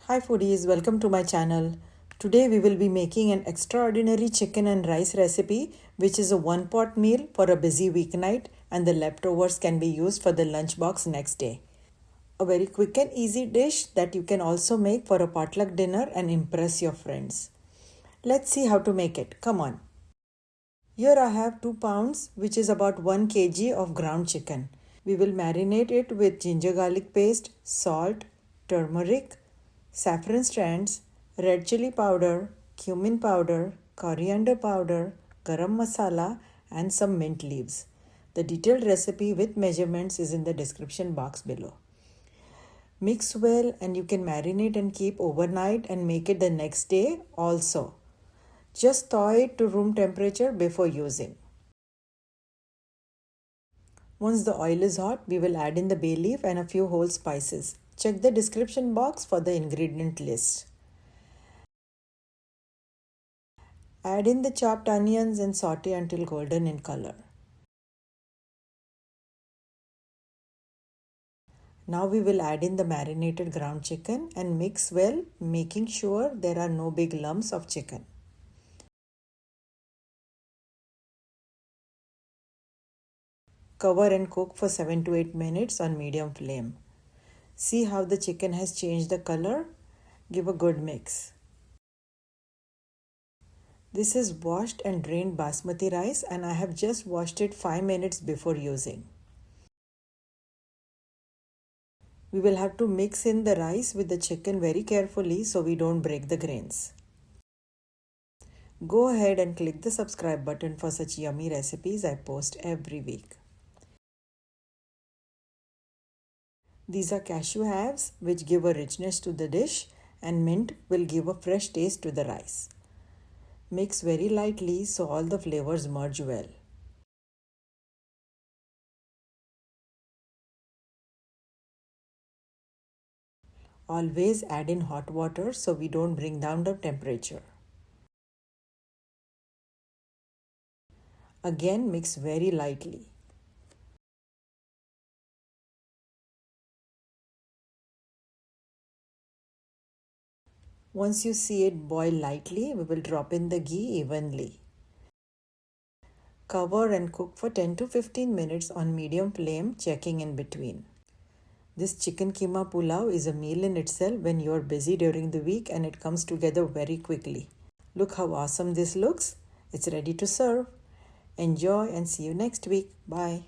Hi foodies, welcome to my channel. Today we will be making an extraordinary chicken and rice recipe which is a one-pot meal for a busy weeknight and the leftovers can be used for the lunchbox next day. A very quick and easy dish that you can also make for a potluck dinner and impress your friends. Let's see how to make it. Come on. Here I have 2 pounds which is about 1 kg of ground chicken. We will marinate it with ginger garlic paste, salt, turmeric, saffron strands, red chili powder, cumin powder, coriander powder, garam masala, and some mint leaves. The detailed recipe with measurements is in the description box below. Mix well and you can marinate and keep overnight and make it the next day also. Just thaw it to room temperature before using. Once the oil is hot, we will add in the bay leaf and a few whole spices. Check the description box for the ingredient list. Add in the chopped onions and saute until golden in color. Now we will add in the marinated ground chicken and mix well, making sure there are no big lumps of chicken. Cover and cook for 7 to 8 minutes on medium flame. See how the chicken has changed the color? Give a good mix. This is washed and drained basmati rice and I have just washed it 5 minutes before using. We will have to mix in the rice with the chicken very carefully so we don't break the grains. Go ahead and click the subscribe button for such yummy recipes I post every week. These are cashew halves which give a richness to the dish and mint will give a fresh taste to the rice. Mix very lightly so all the flavors merge well. Always add in hot water so we don't bring down the temperature. Again mix very lightly. Once you see it boil lightly, we will drop in the ghee evenly. Cover and cook for 10 to 15 minutes on medium flame, checking in between. This chicken keema pulao is a meal in itself when you are busy during the week and it comes together very quickly. Look how awesome this looks. It's ready to serve. Enjoy and see you next week. Bye.